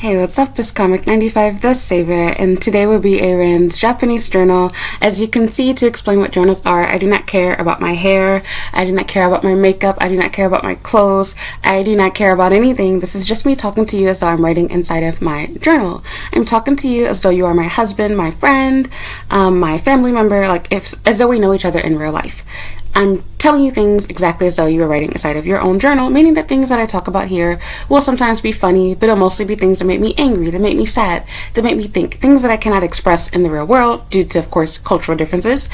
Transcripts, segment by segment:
Hey, what's up? It's Comic 95 The Saver, and today will be a Rand's Japanese journal. As you can see, to explain what journals are, I do not care about my hair, I do not care about my makeup, I do not care about my clothes, I do not care about anything. This is just me talking to you as though I'm writing inside of my journal. I'm talking to you as though you are my husband, my friend, my family member, as though we know each other in real life. I'm telling you things exactly as though you were writing inside of your own journal, meaning that things that I talk about here will sometimes be funny, but it'll mostly be things that make me angry, that make me sad, that make me think, things that I cannot express in the real world due to, of course, cultural differences.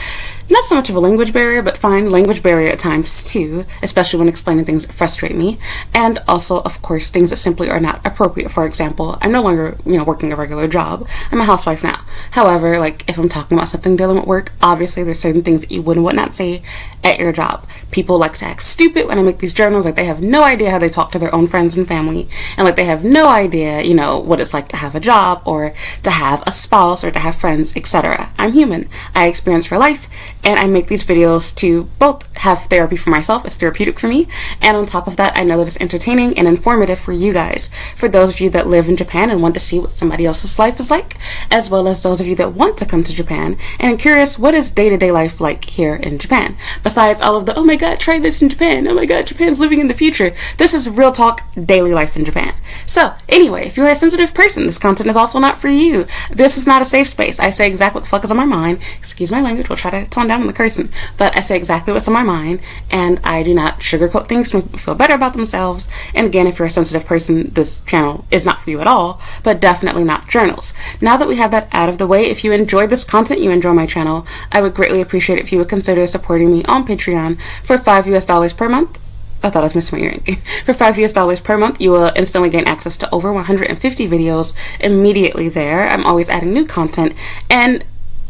Not so much of a language barrier, but fine, language barrier at times too, especially when explaining things that frustrate me, and also, of course, things that simply are not appropriate. For example, I'm no longer, working a regular job. I'm a housewife now. However, if I'm talking about something dealing with work, obviously there's certain things that you would and would not say at your job. People like to act stupid when I make these journals, like they have no idea how they talk to their own friends and family, and they have no idea, what it's like to have a job, or to have a spouse, or to have friends, etc. I'm human. I experience for life, and I make these videos to both have therapy for myself, it's therapeutic for me, and on top of that, I know that it's entertaining and informative for you guys, for those of you that live in Japan and want to see what somebody else's life is like, as well as those of you that want to come to Japan and are curious what is day-to-day life like here in Japan. Besides all of the, oh my god, try this in Japan, oh my god, Japan's living in the future. This is real talk, daily life in Japan. So, anyway, if you're a sensitive person, this content is also not for you. This is not a safe space. I say exactly what the fuck is on my mind. Excuse my language, we'll try to tone down on the cursing. But I say exactly what's on my mind, and I do not sugarcoat things to make people feel better about themselves. And again, if you're a sensitive person, this channel is not for you at all, but definitely not journals. Now that we have that out of the way, if you enjoyed this content, you enjoy my channel, I would greatly appreciate it if you would consider supporting me on Patreon for $5 per month. I thought I was missing my earring. For $5 per month, you will instantly gain access to over 150 videos immediately there. I'm always adding new content, and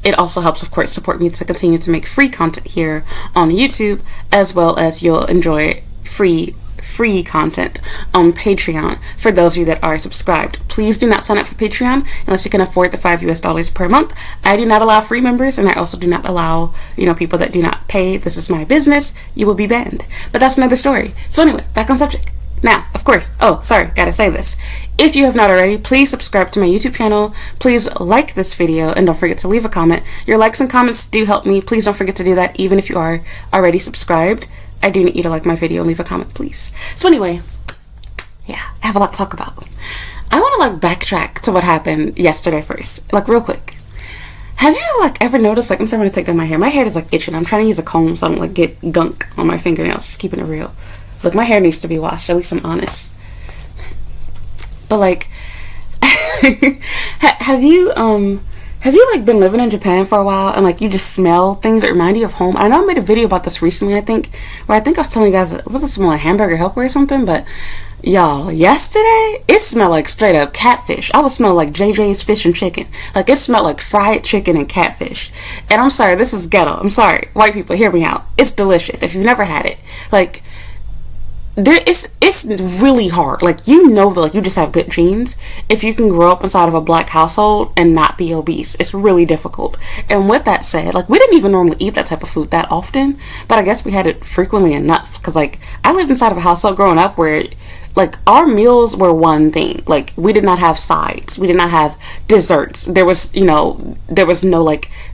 it also helps, of course, support me to continue to make free content here on YouTube, as well as you'll enjoy free content on Patreon for those of you that are subscribed. Please do not sign up for Patreon unless you can afford the $5 per month. I do not allow free members, and I also do not allow, people that do not pay. This is my business. You will be banned. But that's another story. So anyway, back on subject. Now, of course, gotta say this. If you have not already, please subscribe to my YouTube channel. Please like this video, and don't forget to leave a comment. Your likes and comments do help me. Please don't forget to do that, even if you are already subscribed. I do need you to like my video and leave a comment, please. So anyway, yeah, I have a lot to talk about. I want to backtrack to what happened yesterday first, real quick. Have you ever noticed, I'm starting to take down my hair. My hair is itching. I'm trying to use a comb so I don't get gunk on my fingernails. Just keeping it real. Look, my hair needs to be washed. At least I'm honest. But have you been living in Japan for a while and you just smell things that remind you of home? I know I made a video about this recently, where I was telling you guys it wasn't smell like hamburger helper or something, but y'all, yesterday it smelled like straight up catfish. I was smelling like JJ's Fish and Chicken. It smelled like fried chicken and catfish. And I'm sorry, this is ghetto. I'm sorry, white people, hear me out. It's delicious if you've never had it. It's really hard. That you just have good genes if you can grow up inside of a black household and not be obese. It's really difficult. And with that said, we didn't even normally eat that type of food that often, but I guess we had it frequently enough, because I lived inside of a household growing up where our meals were one thing. We did not have sides. We did not have desserts. There was no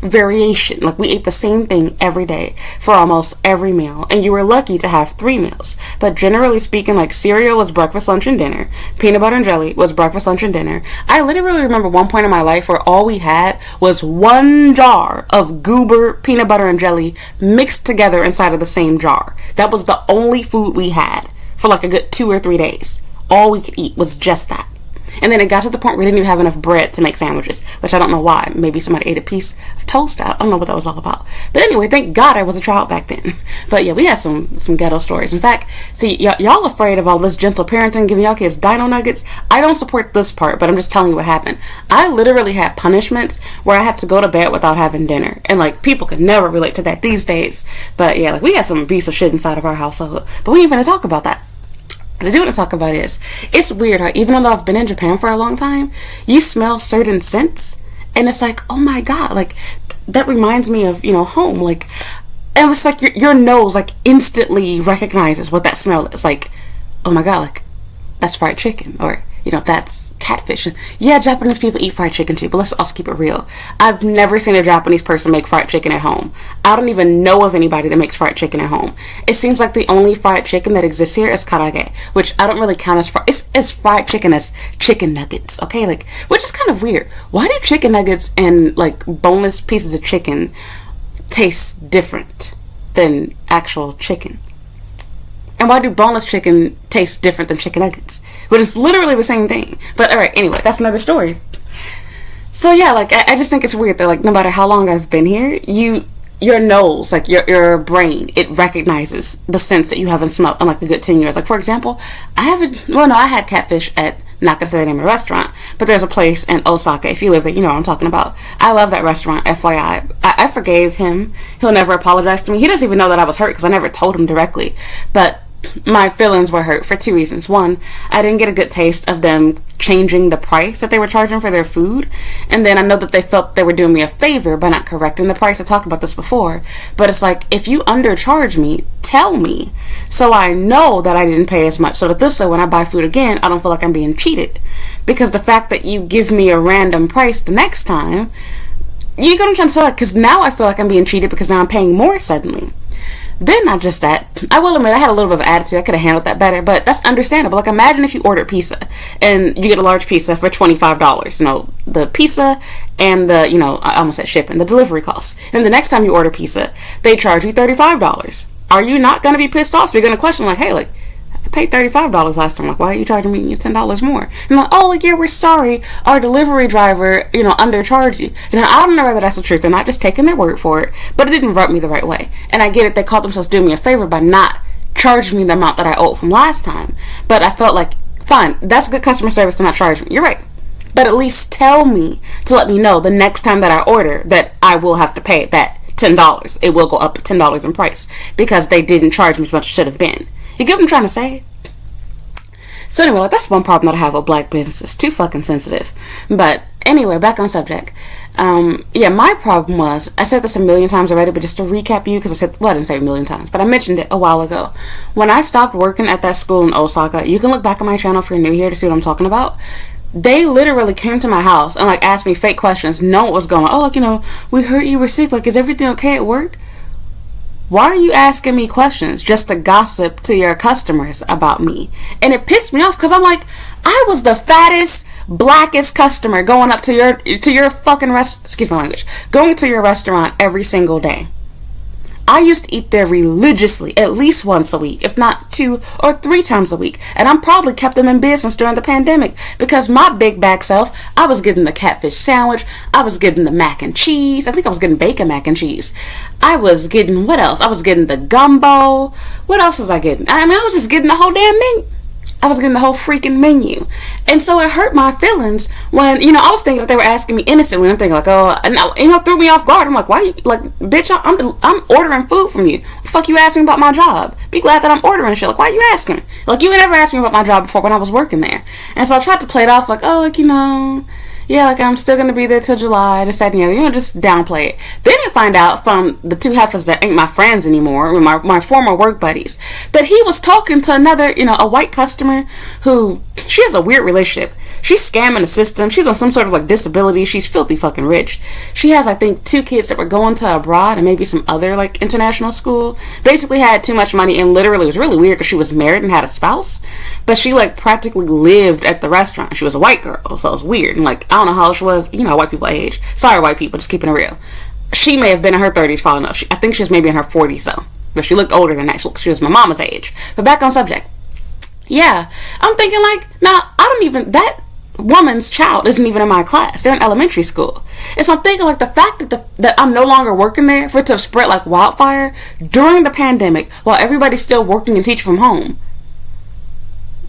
variation. We ate the same thing every day for almost every meal. And you were lucky to have 3 meals. But generally speaking, cereal was breakfast, lunch, and dinner. Peanut butter and jelly was breakfast, lunch, and dinner. I literally remember one point in my life where all we had was 1 jar of Goober peanut butter and jelly mixed together inside of the same jar. That was the only food we had for a good 2 or 3 days. All we could eat was just that. And then it got to the point where we didn't even have enough bread to make sandwiches, which I don't know why. Maybe somebody ate a piece of toast out. I don't know what that was all about. But anyway, thank God I was a child back then. But yeah, we had some ghetto stories. In fact, see, y'all afraid of all this gentle parenting, giving y'all kids dino nuggets. I don't support this part, but I'm just telling you what happened. I literally had punishments where I had to go to bed without having dinner. And people could never relate to that these days. But yeah, we had some abusive shit inside of our household. But we ain't gonna talk about that. What I do want to talk about is, it's weird how even though I've been in Japan for a long time, you smell certain scents, and it's oh my god, that reminds me of, home, and it's your nose, instantly recognizes what that smell is, oh my god, that's fried chicken, or that's catfish. Yeah, Japanese people eat fried chicken too, but let's also keep it real. I've never seen a Japanese person make fried chicken at home. I don't even know of anybody that makes fried chicken at home. It seems like the only fried chicken that exists here is karaage, which I don't really count as fried. It's as fried chicken as chicken nuggets, okay? Like, which is kind of weird. Why do chicken nuggets and, like, boneless pieces of chicken taste different than actual chicken? And why do boneless chicken taste different than chicken nuggets? But it's literally the same thing. But alright, anyway, that's another story. So yeah, like, I just think it's weird that, like, no matter how long I've been here, your nose, like, your brain, it recognizes the scents that you haven't smelled in, like, a good 10 years. Like, for example, I had catfish at, not gonna say the name of the restaurant, but there's a place in Osaka. If you live there, you know what I'm talking about. I love that restaurant, FYI. I forgave him. He'll never apologize to me. He doesn't even know that I was hurt because I never told him directly. But my feelings were hurt for 2 reasons. One, I didn't get a good taste of them changing the price that they were charging for their food. And then I know that they felt they were doing me a favor by not correcting the price. I talked about this before. But it's like, if you undercharge me, tell me, so I know that I didn't pay as much, so that this way when I buy food again, I don't feel like I'm being cheated. Because the fact that you give me a random price the next time, you get what I'm trying to say? Because now I feel like I'm being cheated because now I'm paying more suddenly. Then not just that, I will admit I had a little bit of attitude. I could have handled that better, but that's understandable. Like, imagine if you ordered pizza and you get a large pizza for $25. The pizza and the, I almost said shipping, the delivery costs. And the next time you order pizza, they charge you $35. Are you not going to be pissed off? You're going to question, like, hey, like, I paid $35 last time. Like, why are you charging me $10 more? And like, oh, like, yeah, we're sorry. Our delivery driver, undercharged you. And I don't know whether that's the truth. They're not just taking their word for it, but it didn't rub me the right way. And I get it. They called themselves doing me a favor by not charging me the amount that I owed from last time. But I felt like, fine, that's good customer service to not charge me. You're right. But at least tell me to let me know the next time that I order that I will have to pay that $10. It will go up $10 in price because they didn't charge me as much as it should have been. You get what I'm trying to say? So anyway, like, that's one problem that I have with black businesses. Too fucking sensitive. But anyway, back on subject. My problem was, I said this a million times already, but just to recap you, because I didn't say a million times, but I mentioned it a while ago. When I stopped working at that school in Osaka, you can look back on my channel if you're new here to see what I'm talking about. They literally came to my house and, like, asked me fake questions, know what was going on. Oh, like, we heard you were sick. Like, is everything okay at work? Why are you asking me questions just to gossip to your customers about me? And it pissed me off because I'm like, I was the fattest, blackest customer going up to your fucking going to your restaurant every single day. I used to eat there religiously, at least once a week, if not 2 or 3 times a week. And I'm probably kept them in business during the pandemic because my big bag self, I was getting the catfish sandwich, I was getting the mac and cheese, I think I was getting bacon mac and cheese. I was getting, what else? I was getting the gumbo. What else was I getting? I was just getting the whole damn menu. I was getting the whole freaking menu. And so it hurt my feelings when, I was thinking that they were asking me innocently. I'm thinking like, oh, and threw me off guard. I'm like, why you, like, bitch, I'm ordering food from you. What the fuck you asking about my job? Be glad that I'm ordering shit. Like, why are you asking? Like, you never asked me about my job before when I was working there. And so I tried to play it off like, oh, like, yeah, like, I'm still gonna be there till July, this, that, and the other, just downplay it. Then I find out from the 2 heifers that ain't my friends anymore, my former work buddies, that he was talking to another, a white customer who, she has a weird relationship. She's scamming the system. She's on some sort of, like, disability. She's filthy fucking rich. She has, I think, 2 kids that were going to abroad and maybe some other, like, international school. Basically had too much money, and literally it was really weird because she was married and had a spouse, but she, like, practically lived at the restaurant. She was a white girl, so it was weird. And, like, I don't know how old she was. White people age. Sorry, white people, just keeping it real. She may have been in her 30s falling up. I think she was maybe in her 40s, though. But she looked older than that. She was my mama's age. But back on subject. Yeah, I'm thinking, like, that woman's child isn't even in my class. They're in elementary school. And so I'm thinking, like, the fact that I'm no longer working there, for it to have spread like wildfire during the pandemic while everybody's still working and teaching from home.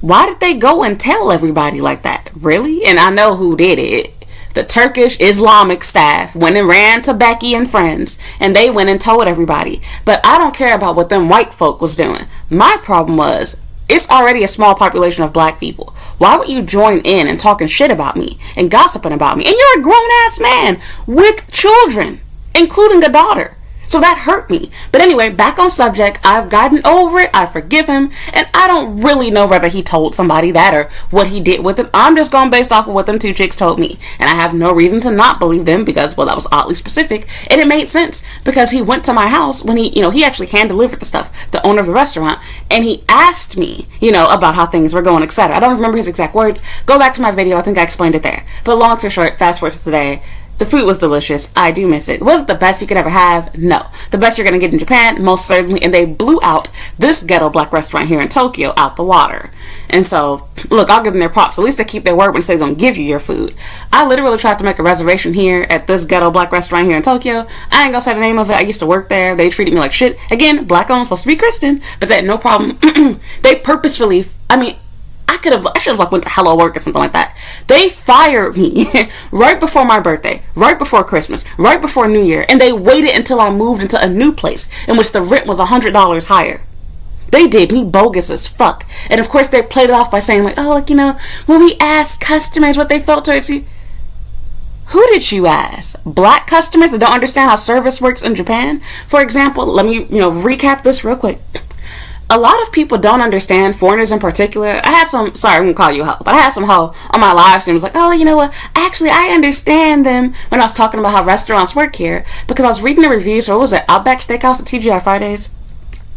Why did they go and tell everybody like that? Really? And I know who did it. The Turkish Islamic staff went and ran to Becky and friends, and they went and told everybody. But I don't care about what them white folk was doing. My problem was, it's already a small population of black people. Why would you join in and talking shit about me and gossiping about me? And you're a grown-ass man with children, including a daughter. So that hurt me. But anyway, back on subject, I've gotten over it. I forgive him. And I don't really know whether he told somebody that or what he did with it. I'm just going based off of what them two chicks told me. And I have no reason to not believe them because, well, that was oddly specific. And it made sense because he went to my house when he actually hand delivered the stuff, the owner of the restaurant. And he asked me, about how things were going, etc. I don't remember his exact words. Go back to my video. I think I explained it there. But long story short, fast forward to today. The food was delicious. I do miss it. Was it the best you could ever have? No. The best you're going to get in Japan? Most certainly. And they blew out this ghetto black restaurant here in Tokyo out the water. And so, look, I'll give them their props. At least they keep their word when they say they're going to give you your food. I literally tried to make a reservation here at this ghetto black restaurant here in Tokyo. I ain't going to say the name of it. I used to work there. They treated me like shit. Again, black owned, supposed to be Christian. But that, no problem. They purposefully, I should have went to Hello Work or something like that. They fired me right before my birthday, right before Christmas, right before New Year, and they waited until I moved into a new place in which the rent was $100 higher. They did me bogus as fuck. And of course they played it off by saying like, when we asked customers what they felt towards you. Who did you ask? Black customers that don't understand how service works in Japan? For example, let me, recap this real quick. A lot of people don't understand, foreigners in particular. I had some, sorry, I'm going to call you a hoe, but I had some hoe on my live stream. It was like, you know what? Actually, I understand them when I was talking about how restaurants work here. Because I was reading the reviews for, what was it, Outback Steakhouse at TGI Fridays?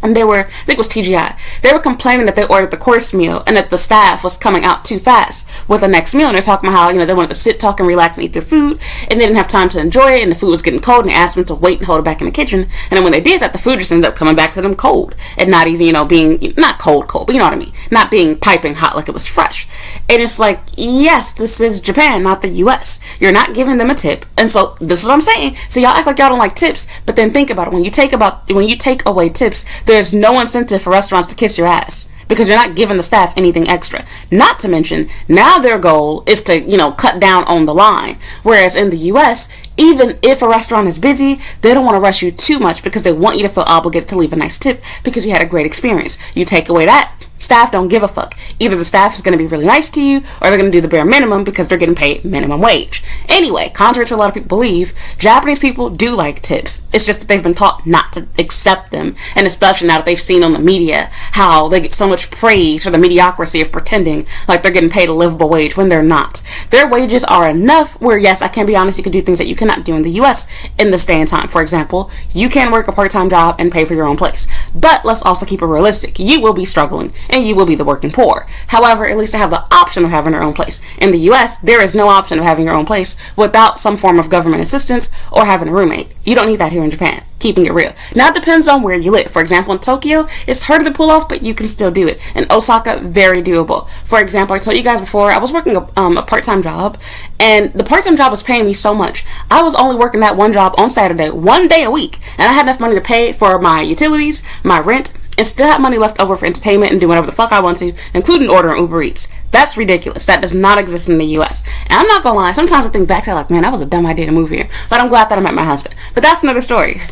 And they were, I think it was TGI, they were complaining that they ordered the course meal and that the staff was coming out too fast with the next meal. And they're talking about how, they wanted to sit, talk, and relax and eat their food. And they didn't have time to enjoy it. And the food was getting cold. And they asked them to wait and hold it back in the kitchen. And then when they did that, the food just ended up coming back to them cold. And not even, being, not cold, but you know what I mean? Not being piping hot like it was fresh. And it's like, yes, this is Japan, not the US. You're not giving them a tip. And so this is what I'm saying. So y'all act like y'all don't like tips. But then think about it. When you take away tips, there's no incentive for restaurants to kiss your ass because you're not giving the staff anything extra. Not to mention, now their goal is to, cut down on the line. Whereas in the US, even if a restaurant is busy, they don't want to rush you too much because they want you to feel obligated to leave a nice tip because you had a great experience. You take away that, staff don't give a fuck. Either the staff is going to be really nice to you or they're going to do the bare minimum because they're getting paid minimum wage. Anyway, contrary to what a lot of people believe, Japanese people do like tips. It's just that they've been taught not to accept them. And especially now that they've seen on the media how they get so much praise for the mediocrity of pretending like they're getting paid a livable wage when they're not. Their wages are enough where, yes, I can be honest, you can do things that you cannot do in the US in this day and time. For example, you can work a part-time job and pay for your own place. But let's also keep it realistic. You will be struggling and you will be the working poor. However, at least I have the option of having your own place. In the US, there is no option of having your own place without some form of government assistance or having a roommate. You don't need that here in Japan. Keeping it real. Now it depends on where you live. For example, in Tokyo, it's harder to pull off, but you can still do it. In Osaka, very doable. For example, I told you guys before, I was working a part-time job, and the part-time job was paying me so much. I was only working that one job on Saturday, 1 day a week, and I had enough money to pay for my utilities, my rent, and still have money left over for entertainment and do whatever the fuck I want to, including ordering Uber Eats. That's ridiculous. That does not exist in the US. And I'm not gonna lie, sometimes I think back to like, man, that was a dumb idea to move here. But I'm glad that I met my husband. But that's another story.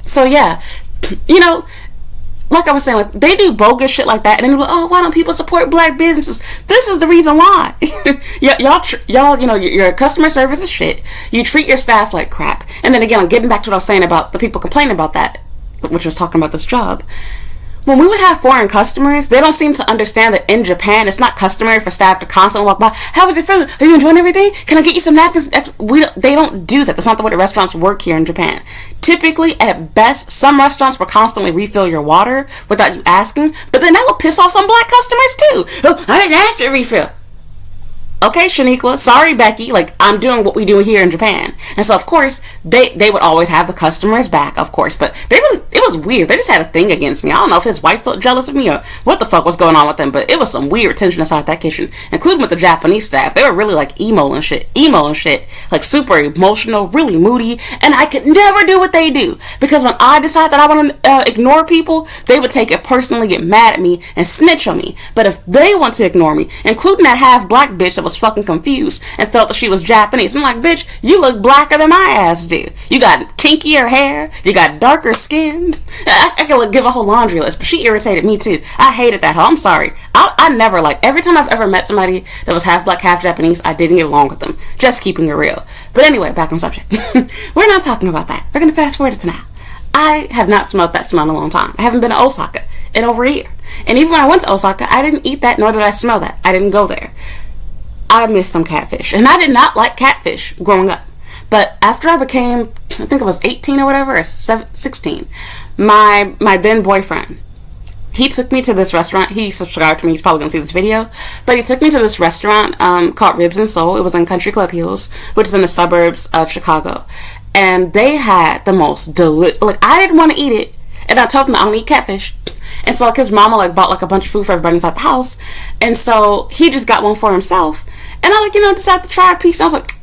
So yeah, like I was saying, like they do bogus shit like that, and then they're like, why don't people support black businesses? This is the reason why. y'all, your customer service is shit. You treat your staff like crap. And then again, I'm getting back to what I was saying about the people complaining about that, which was talking about this job. When we would have foreign customers, they don't seem to understand that in Japan, it's not customary for staff to constantly walk by. How was your food? Are you enjoying everything? Can I get you some napkins? They don't do that. That's not the way the restaurants work here in Japan. Typically, at best, some restaurants will constantly refill your water without you asking, but then that will piss off some black customers too. Oh, I didn't ask you to refill. Okay, Shaniqua, sorry, Becky, like, I'm doing what we do here in Japan. And so, of course, they would always have the customers back, of course, but it was weird. They just had a thing against me. I don't know if his wife felt jealous of me or what the fuck was going on with them, but it was some weird tension inside that kitchen, including with the Japanese staff. They were really, like, emo and shit, like, super emotional, really moody, and I could never do what they do, because when I decide that I want to ignore people, they would take it personally, get mad at me, and snitch on me. But if they want to ignore me, including that half-black bitch that was fucking confused and felt that she was Japanese. I'm like, bitch, you look blacker than my ass do. You got kinkier hair. You got darker skin. I could give a whole laundry list, but she irritated me too. I hated that hoe. I'm sorry. I never, like, every time I've ever met somebody that was half black, half Japanese, I didn't get along with them. Just keeping it real. But anyway, back on subject. We're not talking about that. We're going to fast forward it to now. I have not smelled that smell in a long time. I haven't been to Osaka in over a year. And even when I went to Osaka, I didn't eat that, nor did I smell that. I didn't go there. I missed some catfish. And I did not like catfish growing up. But after I became, I think I was 18 or whatever, or 16, my then boyfriend, he took me to this restaurant. He subscribed to me. He's probably going to see this video. But he took me to this restaurant called Ribs and Soul. It was in Country Club Hills, which is in the suburbs of Chicago. And they had the most delicious... Like, I didn't want to eat it. And I told him I don't eat catfish. And so, like, his mama, like, bought, like, a bunch of food for everybody inside the house. And so, he just got one for himself. And I, like, decided to try a piece. And I was like...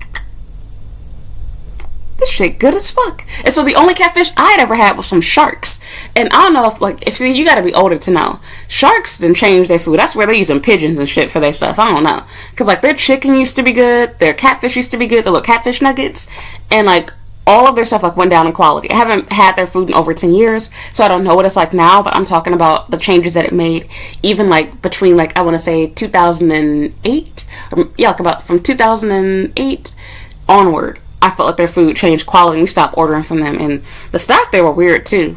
This shit good as fuck. And so the only catfish I had ever had was from sharks. And I don't know if see, you gotta be older to know. Sharks didn't change their food. That's where they're using pigeons and shit for their stuff. I don't know. Because, like, their chicken used to be good. Their catfish used to be good. The little catfish nuggets. And, like, all of their stuff, like, went down in quality. I haven't had their food in over 10 years. So I don't know what it's like now. But I'm talking about the changes that it made. Even, like, between, like, I want to say 2008. Yeah, like, about from 2008 onward. I felt like their food changed quality and we stopped ordering from them. And the staff there were weird too.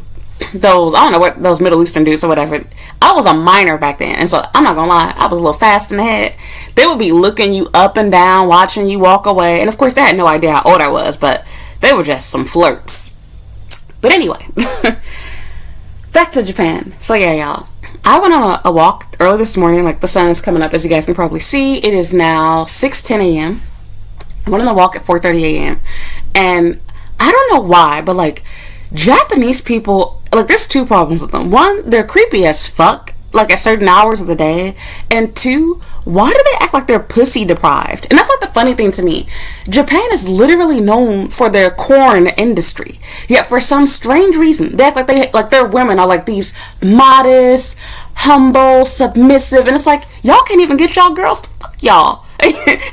Those, I don't know what, those Middle Eastern dudes or whatever. I was a minor back then. And so, I'm not gonna lie, I was a little fast in the head. They would be looking you up and down, watching you walk away. And of course, they had no idea how old I was, but they were just some flirts. But anyway, back to Japan. So yeah, y'all. I went on a walk early this morning. Like, the sun is coming up, as you guys can probably see. It is now 6:10 a.m. I went on a walk at 4:30 a.m. And I don't know why, but, like, Japanese people, like, there's two problems with them. One, they're creepy as fuck, like, at certain hours of the day. And two, why do they act like they're pussy deprived? And that's, like, the funny thing to me. Japan is literally known for their corn industry. Yet for some strange reason, they act like their women are, like, these modest, humble, submissive. And it's like, y'all can't even get y'all girls to fuck y'all.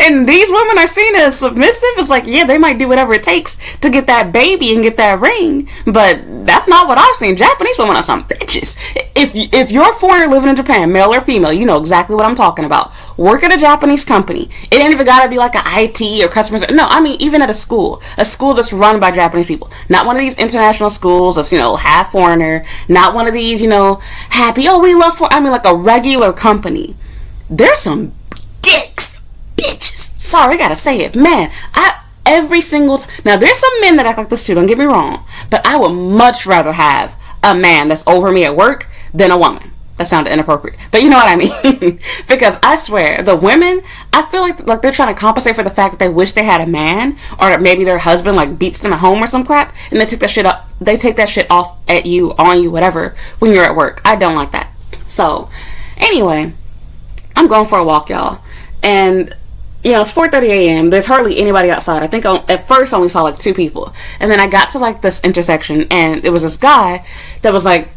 And these women are seen as submissive. It's like, yeah, they might do whatever it takes to get that baby and get that ring, but that's not what I've seen. Japanese women are some bitches. If you're a foreigner living in Japan, male or female, you know exactly what I'm talking about. Work at a Japanese company. It ain't even gotta be like an IT or customer service. No, I mean, even at a school that's run by Japanese people. Not one of these international schools that's, half foreigner. Not one of these, happy, oh, we love I mean, like a regular company. There's some dicks. Bitches. Sorry, I gotta say it. Man, every single now there's some men that act like this too, don't get me wrong, but I would much rather have a man that's over me at work than a woman. That sounded inappropriate, but you know what I mean. Because I swear, the women, I feel like they're trying to compensate for the fact that they wish they had a man, or that maybe their husband like beats them at home or some crap, and they take that shit up. They take that shit off at you, on you, whatever, when you're at work. I don't like that. So, anyway, I'm going for a walk, y'all, and it's 4:30 a.m. There's hardly anybody outside. I think at first I only saw like two people. And then I got to like this intersection and it was this guy that was like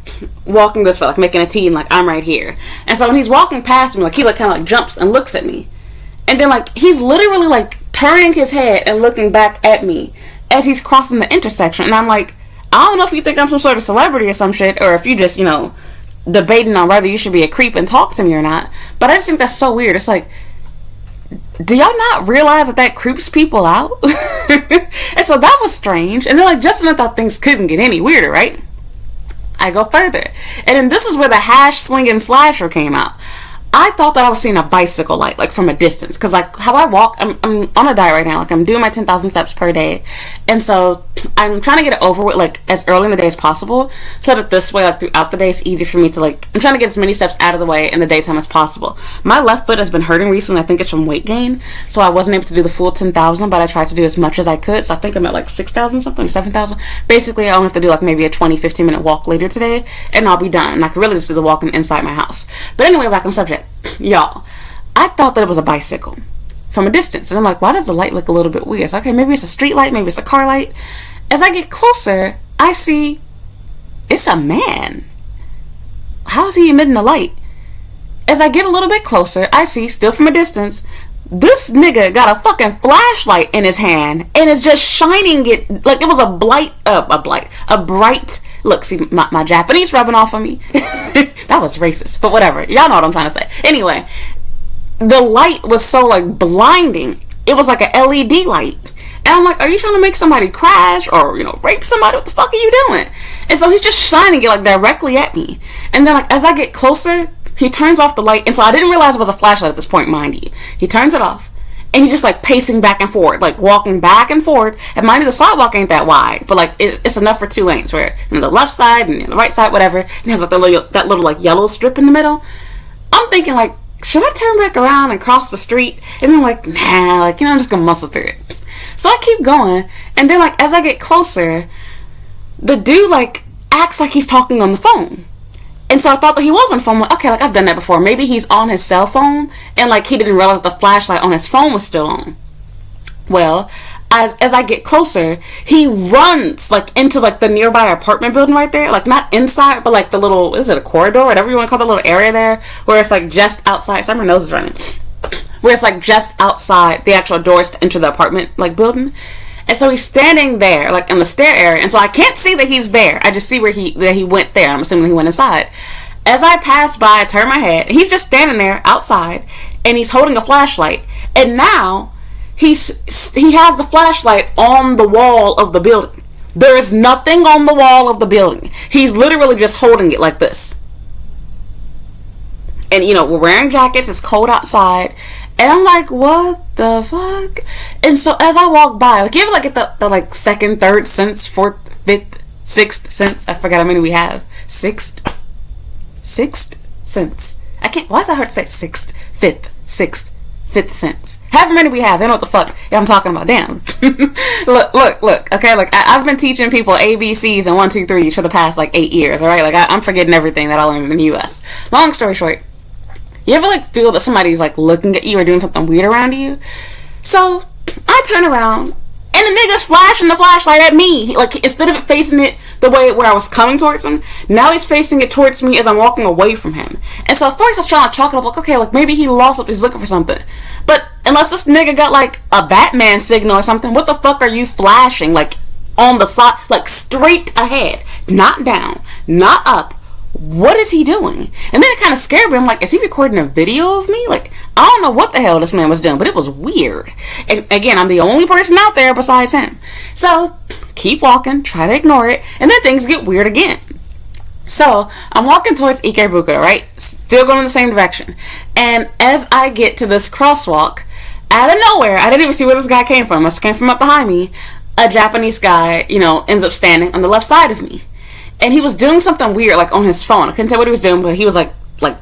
walking this way, like making a T and like, I'm right here. And so when he's walking past me, like he like kind of like jumps and looks at me. And then like he's literally like turning his head and looking back at me as he's crossing the intersection. And I'm like, I don't know if you think I'm some sort of celebrity or some shit, or if you just, debating on whether you should be a creep and talk to me or not. But I just think that's so weird. It's like, do y'all not realize that creeps people out? And so that was strange. And then like just when I thought things couldn't get any weirder, right? I go further. And then this is where the hash slinging slasher came out. I thought that I was seeing a bicycle light, like from a distance. Because like how I walk, I'm on a diet right now. Like I'm doing my 10,000 steps per day. And so I'm trying to get it over with like as early in the day as possible. So that this way, like throughout the day, it's easy for me to like, I'm trying to get as many steps out of the way in the daytime as possible. My left foot has been hurting recently. I think it's from weight gain. So I wasn't able to do the full 10,000, but I tried to do as much as I could. So I think I'm at like 6,000 something, 7,000. Basically, I only have to do like maybe a 20-15 minute walk later today. And I'll be done. And I can really just do the walking inside my house. But anyway, back on subject. Y'all, I thought that it was a bicycle from a distance, and I'm like, why does the light look a little bit weird? It's like, okay, maybe it's a street light, maybe it's a car light. As I get closer, I see it's a man. How is he emitting the light? As I get a little bit closer, I see, still from a distance, this nigga got a fucking flashlight in his hand and is just shining it like it was a bright look. See, my Japanese rubbing off on me. That was racist, but whatever. Y'all know what I'm trying to say. Anyway, the light was so like blinding. It was like a LED light. And I'm like, are you trying to make somebody crash or, you know, rape somebody? What the fuck are you doing? And so he's just shining it like directly at me. And then like as I get closer, he turns off the light. And so I didn't realize it was a flashlight at this point, mind you. He turns it off. And he's just like pacing back and forth, like walking back and forth. And mind you, the sidewalk ain't that wide, but like it's enough for 2 lanes, where on the left side and the right side, whatever. And there's like that little like yellow strip in the middle. I'm thinking like, should I turn back around and cross the street? And then like, nah, like, you know, I'm just gonna muscle through it. So I keep going, and then like as I get closer, the dude like acts like he's talking on the phone. And so I thought that he was on the phone. Like, okay, like I've done that before. Maybe he's on his cell phone and like he didn't realize the flashlight on his phone was still on. Well, as I get closer, he runs like into like the nearby apartment building right there. Like not inside, but like the little, is it a corridor? Whatever you want to call the little area there, where it's like just outside. Sorry, my nose is running. Where it's like just outside the actual doors to enter the apartment like building. And so he's standing there, like in the stair area, and so I can't see that he's there. I just see that he went there. I'm assuming he went inside. As I pass by, I turn my head. He's just standing there outside, and he's holding a flashlight. And now he has the flashlight on the wall of the building. There is nothing on the wall of the building. He's literally just holding it like this. And you know, we're wearing jackets. It's cold outside. And I'm like, what the fuck? And so as I walk by, like, you ever like get the like second, third sense, fourth, fifth, sixth sense? I forgot how many we have. Sixth sense. I can't. Why is that hard to say? Sixth, fifth sense. However many we have. They know what the fuck I'm talking about. Damn. look. Okay, like I've been teaching people ABCs and 1, 2, 3s for the past like 8 years. All right, like I'm forgetting everything that I learned in the U.S. Long story short. You ever like feel that somebody's like looking at you or doing something weird around you? So I turn around and the nigga's flashing the flashlight at me. Like instead of it facing it the way where I was coming towards him, now he's facing it towards me as I'm walking away from him. And so at first I was trying to chalk it up like, okay, like maybe he lost it, he's looking for something. But unless this nigga got like a Batman signal or something, what the fuck are you flashing? Like on the side, like straight ahead, not down, not up. What is he doing? And then it kind of scared me. I'm like, is he recording a video of me? Like, I don't know what the hell this man was doing, but it was weird. And again, I'm the only person out there besides him. So, keep walking, try to ignore it, and then things get weird again. So, I'm walking towards Ikebukuro, right? Still going in the same direction. And as I get to this crosswalk, out of nowhere, I didn't even see where this guy came from. It came from up behind me. A Japanese guy, you know, ends up standing on the left side of me. And he was doing something weird, like on his phone. I couldn't tell what he was doing, but he was like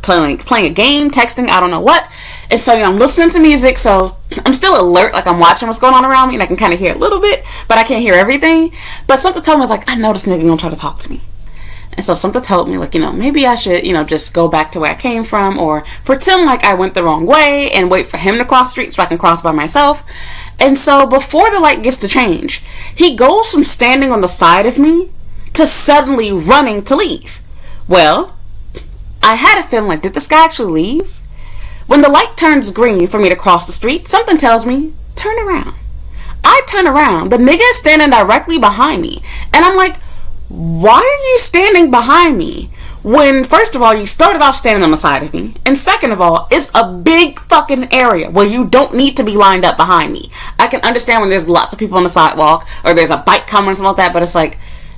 playing a game, texting, I don't know what. And so, you know, I'm listening to music, so I'm still alert, like I'm watching what's going on around me, and I can kind of hear a little bit, but I can't hear everything. But something told me, was like, I know this nigga gonna try to talk to me. And so something told me, like, you know, maybe I should, you know, just go back to where I came from, or pretend like I went the wrong way and wait for him to cross the street so I can cross by myself. And so before the light gets to change, he goes from standing on the side of me to suddenly running to leave. Well, I had a feeling like, did this guy actually leave? When the light turns green for me to cross the street, something tells me, turn around. I turn around. The nigga is standing directly behind me. And I'm like, why are you standing behind me? When, first of all, you started off standing on the side of me. And second of all, it's a big fucking area where you don't need to be lined up behind me. I can understand when there's lots of people on the sidewalk, or there's a bike coming or something like that, but it's like,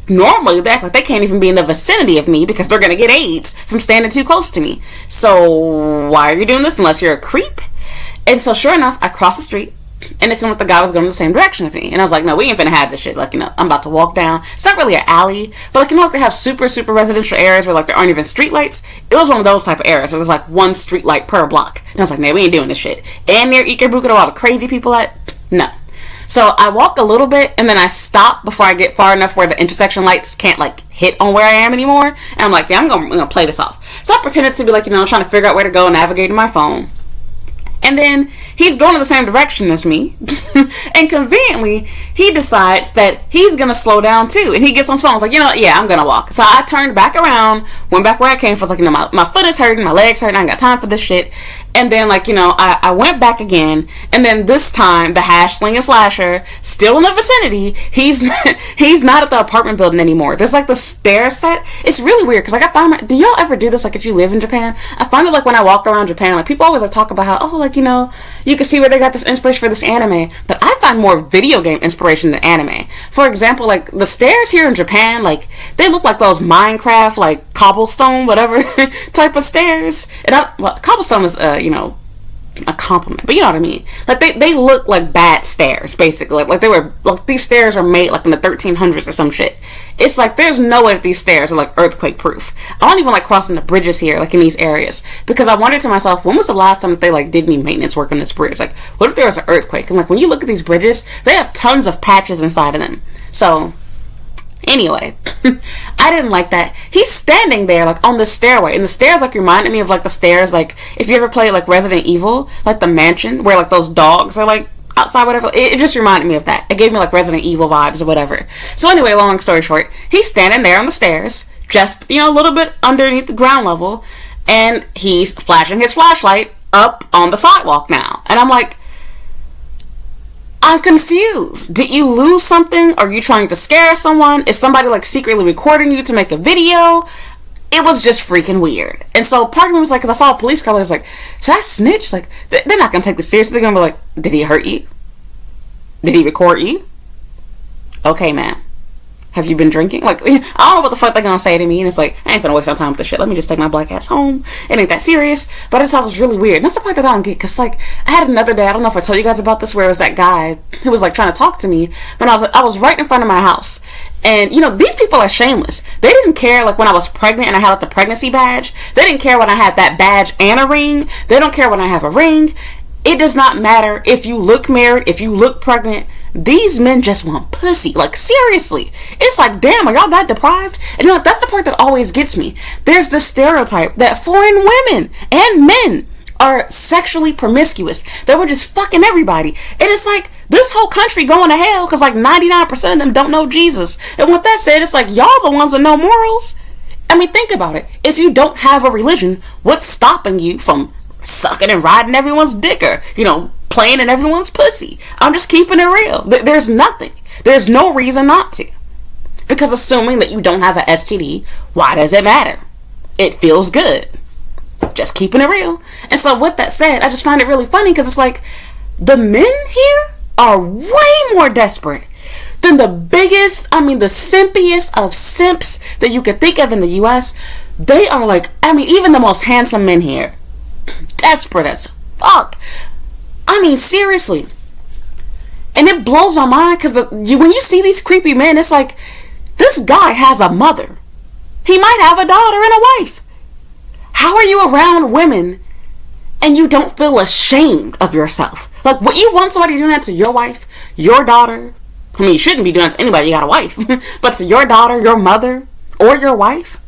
normally they act like they can't even be in the vicinity of me because they're going to get AIDS from standing too close to me. So why are you doing this unless you're a creep? And so sure enough, I crossed the street, and it seemed like the guy was going in the same direction as me. And I was like, no, we ain't finna have this shit. Like, you know, I'm about to walk down. It's not really an alley, but like, you know, like they have super residential areas where like there aren't even street lights. It was one of those type of areas where there's like one street light per block. And I was like, nah, we ain't doing this shit. And near Ikebukuro, all the crazy people at, no. So I walk a little bit, and then I stop before I get far enough where the intersection lights can't like hit on where I am anymore. And I'm like, yeah, I'm gonna play this off. So I pretended to be like, you know, trying to figure out where to go, navigating my phone. And then he's going in the same direction as me. And conveniently, he decides that he's going to slow down too. And he gets on his phone. I was like, you know what? Yeah, I'm going to walk. So I turned back around, went back where I came from. I was like, you know, my foot is hurting, my legs hurting. I ain't got time for this shit. And then, like, you know, I went back again. And then this time, the hash slinging slasher, still in the vicinity, he's not at the apartment building anymore. There's like the stair set. It's really weird because, like, I find, do y'all ever do this, like, if you live in Japan? I find that, like, when I walk around Japan, like, people always, like, talk about how, oh, like, you know, you can see where they got this inspiration for this anime. but I find more video game inspiration than anime. For example, like the stairs here in Japan, like they look like those Minecraft, like cobblestone, whatever type of stairs. And cobblestone is, a compliment, but you know what I mean. Like they look like bad stairs, basically. Like they were, like these stairs are made like in the 1300s or some shit. It's like there's no way that these stairs are like earthquake proof. I don't even like crossing the bridges here, like in these areas, because I wondered to myself, when was the last time that they like did any maintenance work on this bridge? Like, what if there was an earthquake? And like when you look at these bridges, they have tons of patches inside of them. So anyway, I didn't like that. He's standing there like on the stairway, and the stairs like reminded me of like the stairs, like if you ever played like Resident Evil, like the mansion where like those dogs are like outside, whatever. It just reminded me of that. It gave me like Resident Evil vibes or whatever. So anyway, long story short, he's standing there on the stairs, just a little bit underneath the ground level, and he's flashing his flashlight up on the sidewalk now. And I'm like, I'm confused. Did you lose something? Are you trying to scare someone? Is somebody like secretly recording you to make a video? It was just freaking weird. And so part of me was like, because I saw a police car, I was like, should I snitch? Like, they're not going to take this seriously. They're going to be like, did he hurt you? Did he record you? Okay, man. Have you been drinking? Like, I don't know what the fuck they're gonna say to me, and it's like, I ain't finna waste my time with this shit. Let me just take my black ass home. It ain't that serious. But I just thought it was really weird. And that's the part that I don't get, because like, I had another day, I don't know if I told you guys about this, where it was that guy who was like trying to talk to me when I was right in front of my house. And these people are shameless. They didn't care like when I was pregnant and I had like the pregnancy badge. They didn't care when I had that badge and a ring. They don't care when I have a ring. It does not matter if you look married, if you look pregnant. These men just want pussy. Like, seriously. It's like, damn, are y'all that deprived? And that's the part that always gets me. There's this stereotype that foreign women and men are sexually promiscuous. That we're just fucking everybody. And it's like, this whole country going to hell because like 99% of them don't know Jesus. And with that said, it's like, y'all the ones with no morals. I mean, think about it. If you don't have a religion, what's stopping you from sucking and riding everyone's dick, or playing in everyone's pussy? I'm just keeping it real. There's nothing. There's no reason not to. Because assuming that you don't have an STD, why does it matter? It feels good. Just keeping it real. And so with that said, I just find it really funny because it's like, the men here are way more desperate than the simpiest of simps that you could think of in the US. They are like, even the most handsome men here, desperate as fuck. Seriously. And it blows my mind because when you see these creepy men, it's like, this guy has a mother. He might have a daughter and a wife. How are you around women and you don't feel ashamed of yourself? Like, what, you want somebody doing that to your wife, your daughter? You shouldn't be doing that to anybody, you got a wife. But to your daughter, your mother, or your wife?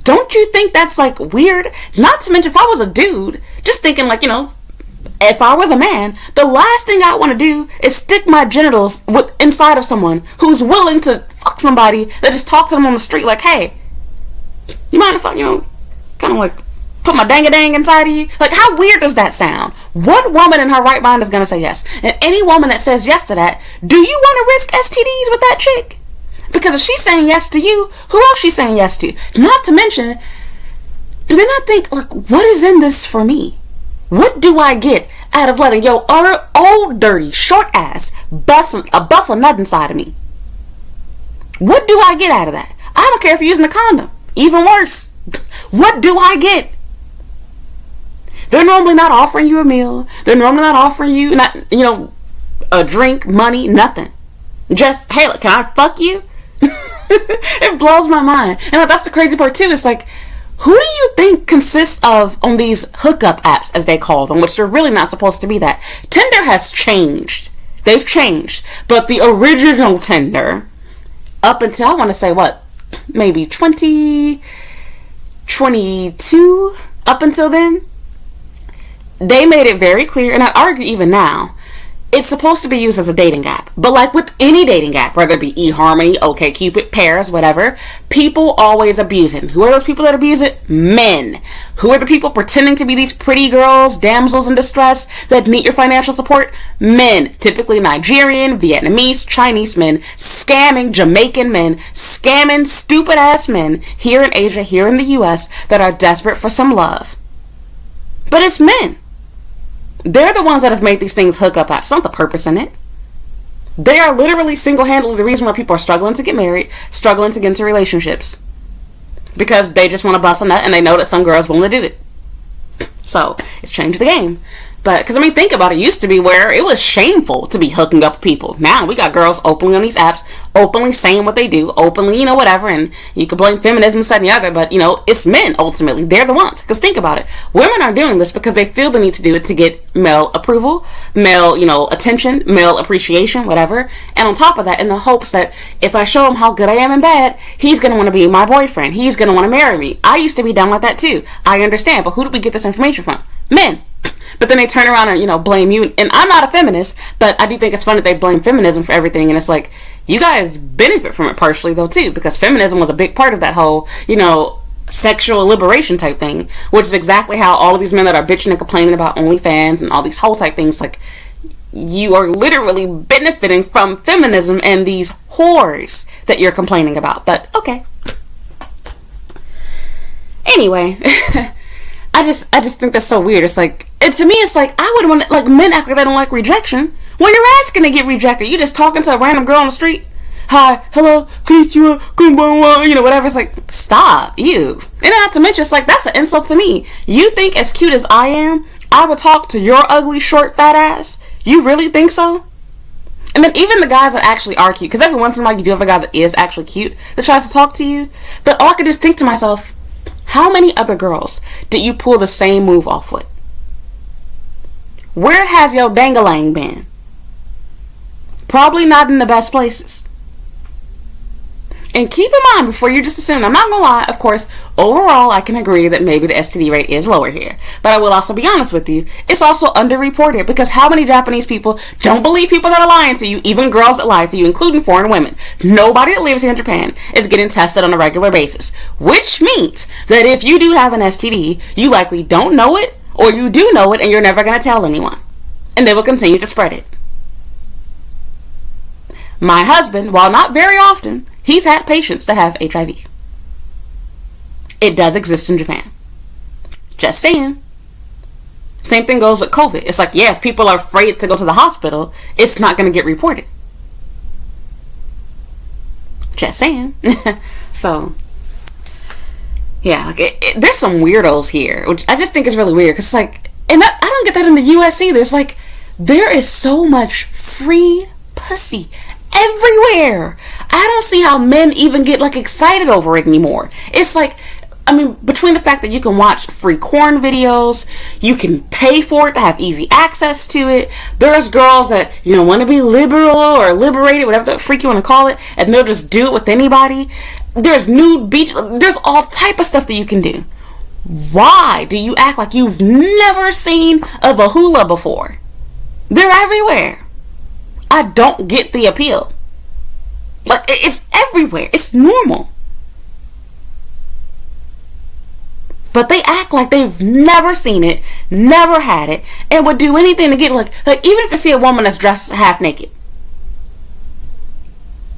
Don't you think that's like weird? Not to mention, if I was a dude, just thinking like, if I was a man, the last thing I want to do is stick my genitals inside of someone who's willing to fuck somebody that just talks to them on the street like, hey, you mind if I, kind of like put my dang-a-dang inside of you? Like, how weird does that sound? What woman in her right mind is going to say yes? And any woman that says yes to that, do you want to risk STDs with that chick? Because if she's saying yes to you, who else she's saying yes to? Not to mention, do they not think, like, what is in this for me? What do I get out of letting your old, dirty, short ass bust a nut inside of me? What do I get out of that? I don't care if you're using a condom. Even worse. What do I get? They're normally not offering you a meal. They're normally not offering you, a drink, money, nothing. Just, hey, look, can I fuck you? It blows my mind. And that's the crazy part too. It's like, who do you think consists of on these hookup apps, as they call them, which they're really not supposed to be that? Tinder has changed. They've changed. But the original Tinder, up until, I want to say, maybe 2022, up until then, they made it very clear, and I argue even now, it's supposed to be used as a dating app. But like with any dating app, whether it be eHarmony, OkCupid, Pairs, whatever, people always abuse it. Who are those people that abuse it? Men. Who are the people pretending to be these pretty girls, damsels in distress, that need your financial support? Men. Typically Nigerian, Vietnamese, Chinese men, scamming Jamaican men, scamming stupid ass men here in Asia, here in the US, that are desperate for some love. But it's men. They're the ones that have made these things hookup apps. It's not the purpose in it. They are literally single-handedly the reason why people are struggling to get married, struggling to get into relationships. Because they just want to bust a nut and they know that some girls willing to do it. So, it's changed the game. But, because, I mean, think about it. It used to be where it was shameful to be hooking up with people. Now, we got girls openly on these apps, openly saying what they do, openly, whatever, and you can blame feminism, this, and the other, but, it's men, ultimately. They're the ones. Because think about it. Women are doing this because they feel the need to do it to get male approval, male, attention, male appreciation, whatever. And on top of that, in the hopes that if I show him how good I am in bed, he's going to want to be my boyfriend. He's going to want to marry me. I used to be down like that, too. I understand. But who did we get this information from? Men. But then they turn around and, blame you. And I'm not a feminist, but I do think it's fun that they blame feminism for everything. And it's like, you guys benefit from it partially, though, too. Because feminism was a big part of that whole, sexual liberation type thing. Which is exactly how all of these men that are bitching and complaining about OnlyFans and all these whole type things, like, you are literally benefiting from feminism and these whores that you're complaining about. But, okay. Anyway. I just think that's so weird. It's like, to me, it's like, I would want to, like, men act like they don't like rejection. When you're asking to get rejected, you just talking to a random girl on the street. Hi, hello, konnichiwa, konbanwa, whatever. It's like, stop, you. And not to mention, it's like, that's an insult to me. You think as cute as I am, I would talk to your ugly, short, fat ass? You really think so? And then even the guys that actually are cute, because every once in a while you do have a guy that is actually cute that tries to talk to you. But all I could do is think to myself, how many other girls did you pull the same move off with? Where has your dangalang been? Probably not in the best places. And keep in mind, before you just assume, I'm not gonna lie, of course, overall I can agree that maybe the STD rate is lower here. But I will also be honest with you, it's also underreported, because how many Japanese people don't believe people that are lying to you, even girls that lie to you, including foreign women? Nobody that lives here in Japan is getting tested on a regular basis. Which means that if you do have an STD, you likely don't know it, or you do know it and you're never gonna tell anyone. And they will continue to spread it. My husband, while not very often, he's had patients that have HIV. It does exist in Japan. Just saying. Same thing goes with COVID. It's like, yeah, if people are afraid to go to the hospital, it's not going to get reported. Just saying. So, yeah, like there's some weirdos here, which I just think is really weird. Because, like, and I don't get that in the U.S. either. It's like, there is so much free pussy everywhere. I don't see how men even get, like, excited over it anymore. It's like, I mean, between the fact that you can watch free porn videos, you can pay for it to have easy access to it. There's girls that, want to be liberal or liberated, whatever the freak you want to call it, and they'll just do it with anybody. There's nude beach. There's all type of stuff that you can do. Why do you act like you've never seen a vahula before? They're everywhere. I don't get the appeal. Like, it's everywhere. It's normal. But they act like they've never seen it, never had it, and would do anything to get it. Like even if you see a woman that's dressed half naked.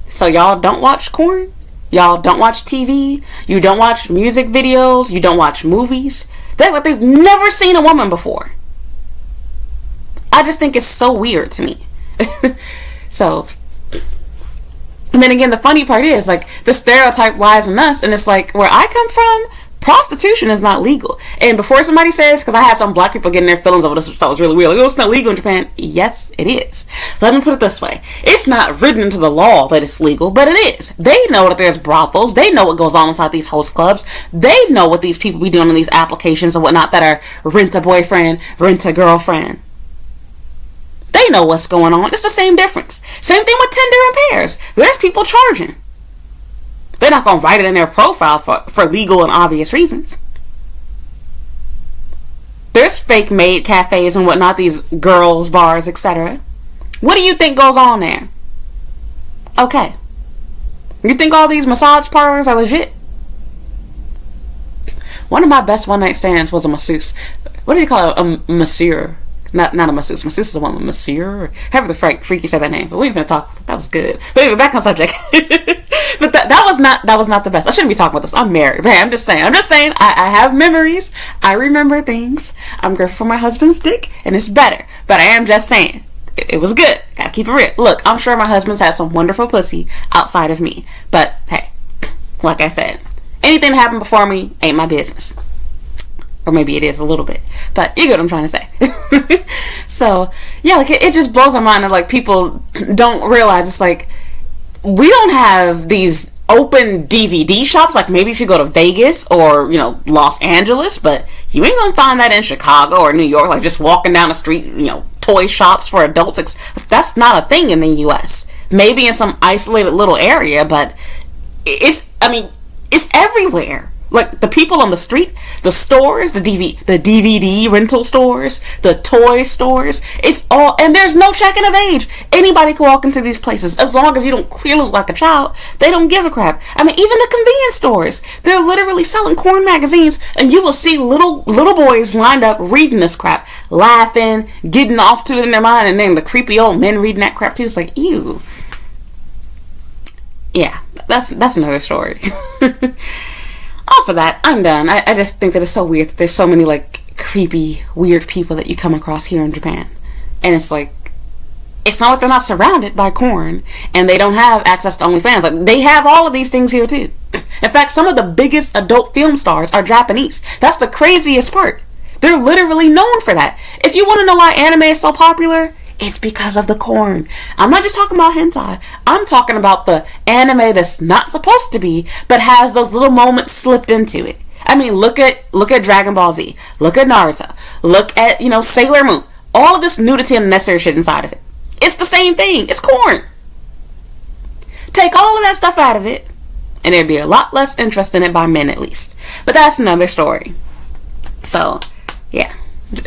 So y'all don't watch porn? Y'all don't watch TV? You don't watch music videos? You don't watch movies? They act like they've never seen a woman before. I just think it's so weird to me. So, and then again, the funny part is, like, the stereotype lies on us, and it's like, where I come from, prostitution is not legal. And before somebody says, because I had some black people getting their feelings over this, which I thought was really weird, like, oh, it's not legal in Japan. Yes, it is. Let me put it this way. It's not written into the law that it's legal, but it is. They know that there's brothels. They know what goes on inside these host clubs. They know what these people be doing on these applications and whatnot that are rent a boyfriend, rent a girlfriend. They know what's going on. It's the same difference. Same thing with Tinder and Pairs. There's people charging. They're not going to write it in their profile for legal and obvious reasons. There's fake maid cafes and whatnot, these girls, bars, etc. What do you think goes on there? Okay. You think all these massage parlors are legit? One of my best one-night stands was a masseuse. What do you call it? A masseur. Not a masseuse. Masseuse is a woman. Masseur. However the freak you say that name. But we ain't gonna talk. That was good. But anyway, back on subject. But that was not the best. I shouldn't be talking about this. I'm married. But hey, I'm just saying. I have memories. I remember things. I'm grateful for my husband's dick, and it's better. But I am just saying, it was good. Gotta keep it real. Look, I'm sure my husband's had some wonderful pussy outside of me. But hey, like I said, anything that happened before me ain't my business. Or maybe it is a little bit. But you get what I'm trying to say. So, yeah, like, it just blows my mind that, like, people don't realize it's like, we don't have these open DVD shops, like maybe if you go to Vegas or, you know, Los Angeles, but you ain't gonna find that in Chicago or New York, like just walking down the street, you know, toy shops for adults. That's not a thing in the US. Maybe in some isolated little area, but it's everywhere. Like, the people on the street, the stores, the DVD rental stores, the toy stores, it's all, and there's no checking of age. Anybody can walk into these places. As long as you don't clearly look like a child, they don't give a crap. I mean, even the convenience stores, they're literally selling corn magazines, and you will see little boys lined up reading this crap, laughing, getting off to it in their mind, and then the creepy old men reading that crap too. It's like, ew. Yeah, that's another story. Off of that, I'm done. I just think that it's so weird that there's so many, like, creepy, weird people that you come across here in Japan. And it's like, it's not like they're not surrounded by corn, and they don't have access to OnlyFans. Like, they have all of these things here, too. In fact, some of the biggest adult film stars are Japanese. That's the craziest part. They're literally known for that. If you want to know why anime is so popular, it's because of the corn. I'm not just talking about hentai. I'm talking about the anime that's not supposed to be, but has those little moments slipped into it. I mean, look at Dragon Ball Z. Look at Naruto. Look at, you know, Sailor Moon. All of this nudity and unnecessary shit inside of it. It's the same thing. It's corn. Take all of that stuff out of it, and there'd be a lot less interest in it by men, at least. But that's another story. So, yeah.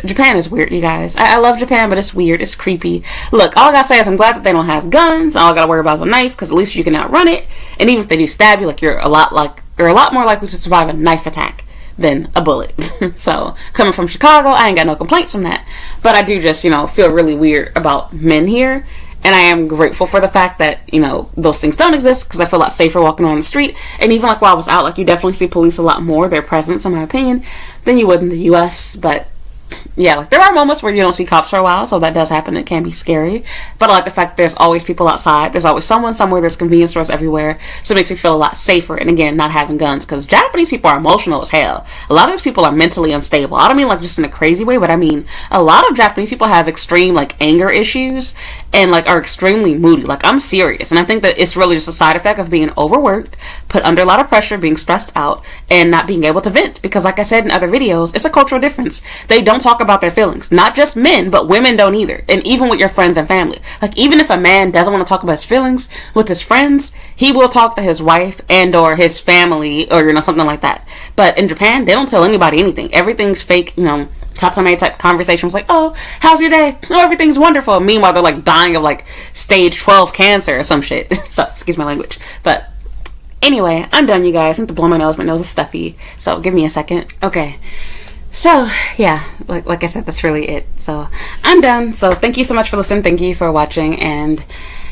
Japan is weird, you guys. I love Japan, but it's weird. It's creepy. Look, all I gotta say is I'm glad that they don't have guns. All I gotta worry about is a knife, because at least you can outrun it. And even if they do stab you, like, you're a lot more likely to survive a knife attack than a bullet. So, coming from Chicago, I ain't got no complaints from that. But I do just, you know, feel really weird about men here. And I am grateful for the fact that, you know, those things don't exist, because I feel a lot safer walking around the street. And even, like, while I was out, like, you definitely see police a lot more, their presence, in my opinion, than you would in the U.S., but yeah, like, there are moments where you don't see cops for a while, so that does happen. It can be scary. But I like the fact that there's always people outside. There's always someone somewhere. There's convenience stores everywhere. So it makes me feel a lot safer. And again, not having guns. Because Japanese people are emotional as hell. A lot of these people are mentally unstable. I don't mean, like, just in a crazy way, but I mean, a lot of Japanese people have extreme, like, anger issues. And, like, are extremely moody. Like, I'm serious. And I think that it's really just a side effect of being overworked, put under a lot of pressure, being stressed out, and not being able to vent. Because, like I said in other videos, it's a cultural difference. They don't talk about their feelings. Not just men, but women don't either. And even with your friends and family. Like, even if a man doesn't want to talk about his feelings with his friends, he will talk to his wife and or his family, or, you know, something like that. But in Japan, they don't tell anybody anything. Everything's fake, you know, tatame type conversations, like, oh, how's your day? Oh, everything's wonderful. Meanwhile, they're, like, dying of, like, stage 12 cancer or some shit. So, excuse my language. But anyway, I'm done, you guys. I need to blow my nose. My nose is stuffy. So, give me a second. Okay. So, yeah, like I said, that's really it. So, I'm done. So, thank you so much for listening. Thank you for watching. And,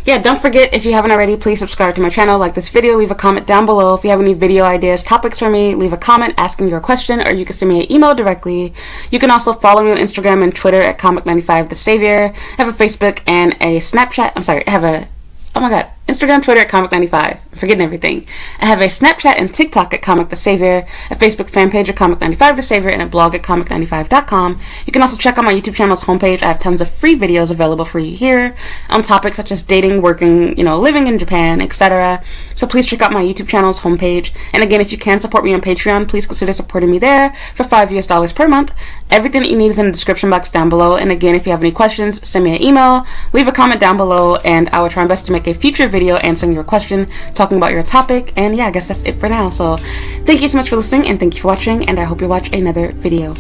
yeah, don't forget, if you haven't already, please subscribe to my channel, like this video, leave a comment down below. If you have any video ideas, topics for me, leave a comment asking your question, or you can send me an email directly. You can also follow me on Instagram and Twitter at Comic95TheSavior. I have a Facebook and a Snapchat. Oh my god, Instagram, Twitter at Comic95. I'm forgetting everything. I have a Snapchat and TikTok at Comic the Savior, a Facebook fan page at Comic95 The Savior, and a blog at Comic95.com. You can also check out my YouTube channel's homepage. I have tons of free videos available for you here on topics such as dating, working, you know, living in Japan, etc. So please check out my YouTube channel's homepage. And again, if you can support me on Patreon, please consider supporting me there for $5 per month. Everything that you need is in the description box down below. And again, if you have any questions, send me an email, leave a comment down below, and I will try my best to make a future video answering your question, talking about your topic. And yeah, I guess that's it for now. So thank you so much for listening, and thank you for watching, and I hope you watch another video.